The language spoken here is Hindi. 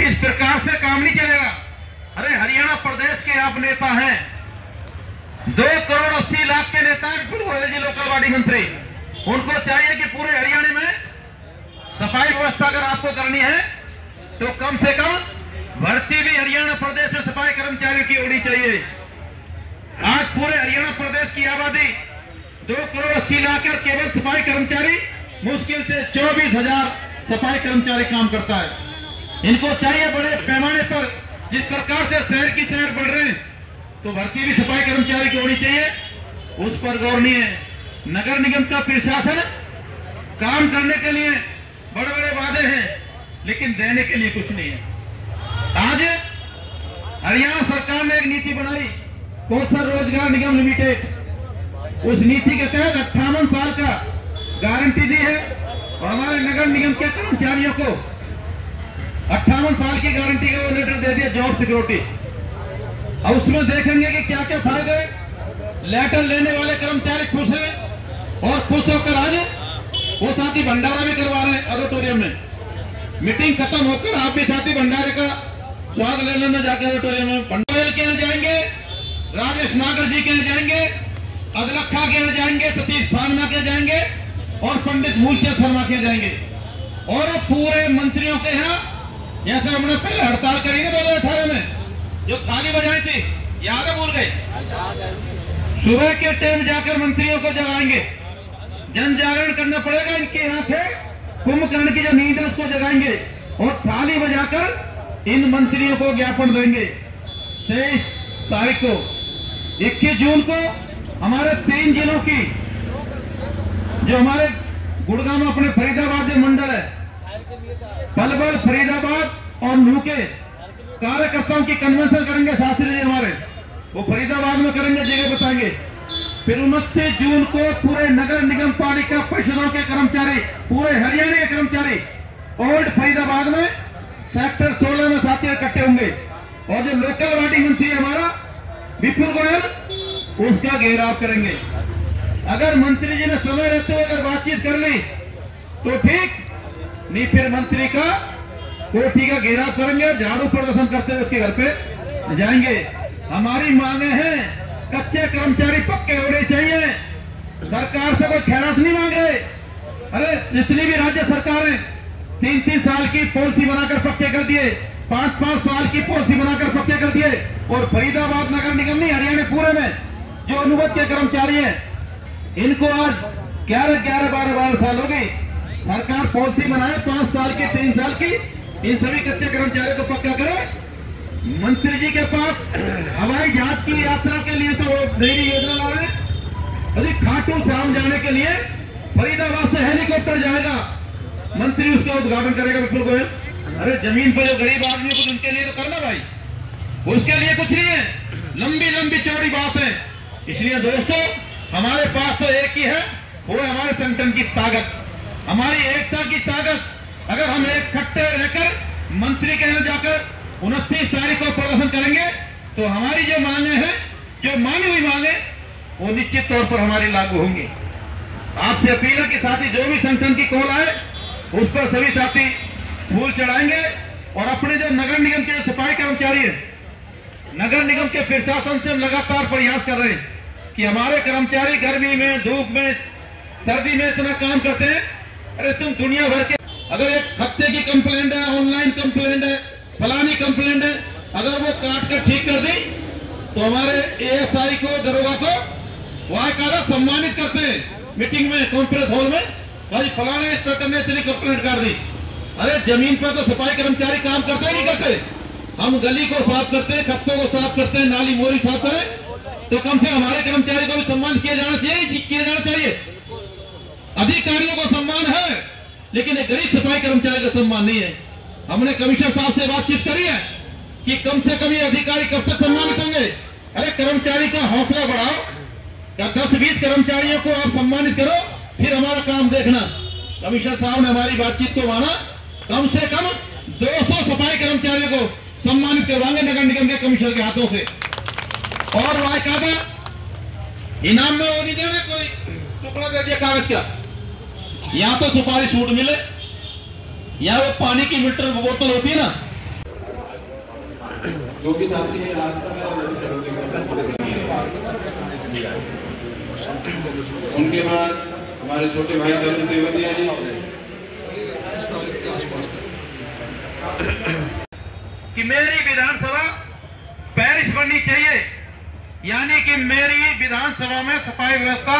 इस प्रकार से काम नहीं चलेगा। अरे हरियाणा प्रदेश के आप नेता हैं, 2,80,00,000 के नेता हैं विपुल गोयल जी, लोकल बॉडी मंत्री। उनको चाहिए कि पूरे हरियाणा में सफाई व्यवस्था अगर आपको करनी है तो कम से कम भर्ती भी हरियाणा प्रदेश में सफाई कर्मचारियों की होनी चाहिए। आज पूरे हरियाणा प्रदेश की आबादी 2,80,00,000 और केवल सफाई कर्मचारी मुश्किल से 24,000 सफाई कर्मचारी काम करता है। इनको चाहिए बड़े पैमाने पर, जिस प्रकार से शहर की शहर बढ़ रहे हैं, तो भर्ती भी सफाई कर्मचारी की होनी चाहिए। उस पर गौर नहीं है। नगर निगम का प्रशासन काम करने के लिए बड़े बड़े वादे हैं, लेकिन देने के लिए कुछ नहीं है। आज हरियाणा सरकार ने एक नीति बनाई, कौशल रोजगार निगम लिमिटेड। उस नीति के तहत 58 साल का गारंटी दी है और हमारे नगर निगम के कर्मचारियों को 58 साल की गारंटी का वो लेटर दे दिया, जॉब सिक्योरिटी। अब उसमें देखेंगे कि क्या क्या फायदे। लेटर लेने वाले कर्मचारी खुश हैं और खुश होकर आज वो साथी भंडारा भी करवा रहे हैं ऑडिटोरियम में। मीटिंग खत्म होकर आप भी साथी भंडारे का स्वाद ले लेना जाके ऑडिटोरियम में। भंडारे के यहाँ जाएंगे, राजेश नागर जी के यहाँ जाएंगे, अदलखा के यहाँ जाएंगे, सतीश फागना के जाएंगे और पंडित मूलचंद शर्मा के जाएंगे। और पूरे मंत्रियों के यहाँ, जैसे हमने पहले हड़ताल करी ना 2018 में, जो थाली बजाई थी, याद है, भूल गए? सुबह के टाइम जाकर मंत्रियों को जगाएंगे, जन जागरण करना पड़ेगा। इनके यहाँ से कुंभकर्ण की जो नींद है उसको जगाएंगे और थाली बजाकर इन मंत्रियों को ज्ञापन देंगे। 23 तारीख को, 21 जून को हमारे 3 जिलों की, जो हमारे गुड़गांव में अपने फरीदाबाद जो मंडल है, पलवल, फरीदाबाद और नूह के कार्यकर्ताओं की कन्वेंशन करेंगे। शास्त्री जी हमारे वो फरीदाबाद में करेंगे, जगह बताएंगे। फिर 29 जून को पूरे नगर निगम पालिका परिषदों के कर्मचारी, पूरे हरियाणा के कर्मचारी ओल्ड फरीदाबाद में सेक्टर 16 में साथी इकट्ठे होंगे। और जो लोकल बॉडी मंत्री हमारा विपुल गोयल, उसका घेराव करेंगे। अगर मंत्री जी ने समय रहते हुए अगर बातचीत कर ली तो ठीक, नहीं फिर मंत्री का कोठी का घेराव करेंगे, झाड़ू प्रदर्शन करते हुए उसके घर पे जाएंगे। हमारी मांगे हैं, कच्चे कर्मचारी पक्के होने चाहिए। सरकार से कोई खैरात नहीं मांग रहे। अरे जितनी भी राज्य सरकारें 3-3 साल की पॉलिसी बनाकर पक्के कर दिए, 5-5 साल की पॉलिसी बनाकर पक्के कर दिए। और फरीदाबाद नगर निगम नहीं, हरियाणा पूरे में जो अनुबंध के कर्मचारी हैं, इनको आज 11-12 साल हो गए। सरकार पॉलिसी बनाए 5 साल की, 3 साल की, इन सभी कच्चे कर्मचारियों को पक्का करे। मंत्री जी के पास हवाई जहाज की यात्रा के लिए तो नई योजना ला रहे हैं। अरे खाटू श्याम जाने के लिए फरीदाबाद से हेलीकॉप्टर जाएगा, मंत्री उसका उद्घाटन करेगा विपुल गोयल। अरे जमीन पर जो गरीब आदमी कुछ उनके लिए तो करना भाई, उसके लिए कुछ नहीं है। लंबी लंबी चौड़ी बात है। इसलिए दोस्तों, हमारे पास तो एक ही है, वो है हमारे संगठन की ताकत, हमारी एकता की ताकत। अगर हम एक खट्टे रहकर मंत्री के यहाँ जाकर 29 तारीख को प्रदर्शन करेंगे तो हमारी जो मांगे हैं, जो मांगी हुई मांगे, वो निश्चित तौर पर हमारी लागू होंगी। आपसे अपील है कि साथी जो भी संगठन की कॉल आए उस पर सभी साथी फूल चढ़ाएंगे। और अपने जो नगर निगम के जो सफाई कर्मचारी है, नगर निगम के प्रशासन से हम लगातार प्रयास कर रहे हैं कि हमारे कर्मचारी गर्मी में, धूप में, सर्दी में इतना काम करते हैं। अरे तुम दुनिया भर के, अगर एक खत्ते की कंप्लेंट है, ऑनलाइन कंप्लेंट है, फलानी कंप्लेंट है, अगर वो काट कर ठीक कर दी तो हमारे एएसआई को, दरोगा को वाकायदा सम्मानित करते हैं मीटिंग में, कॉन्फ्रेंस हॉल में। भाई फलाने इंस्पेक्टर ने इतनी कंप्लेंट कर दी। अरे जमीन पर तो सफाई कर्मचारी काम करते ही नहीं करते। हम गली को साफ करते हैं, खत्तों को साफ करते हैं, नाली मोरी साफ करें, तो कम से कम हमारे कर्मचारी को भी सम्मान किया जाना चाहिए, किया जाना चाहिए। अधिकारियों को सम्मान है, लेकिन एक गरीब सफाई कर्मचारी का सम्मान नहीं है। हमने कमिश्नर साहब से बातचीत करी है कि कम से कम ये अधिकारी कब तक सम्मानित होंगे। अरे कर्मचारी का हौसला बढ़ाओ, 10-20 कर्मचारियों को आप सम्मानित करो, फिर हमारा काम देखना। कमिश्नर साहब ने हमारी बातचीत को माना। कम से कम 200 सफाई कर्मचारियों को सम्मानित करवाएंगे नगर निगम के कमिश्नर के हाथों से। और वाकायदा इनाम में वो नहीं देना कोई टुकड़ा दे दिया कागज का, या तो सुपारी छूट मिले, या वो पानी की मीटर बोतल होती है ना, जो भी साथी है उनके बाद हमारे छोटे भाई दर्शन देवतिया जी कि मेरी विधानसभा पेरिस बननी चाहिए, यानी कि मेरी विधानसभा में सफाई व्यवस्था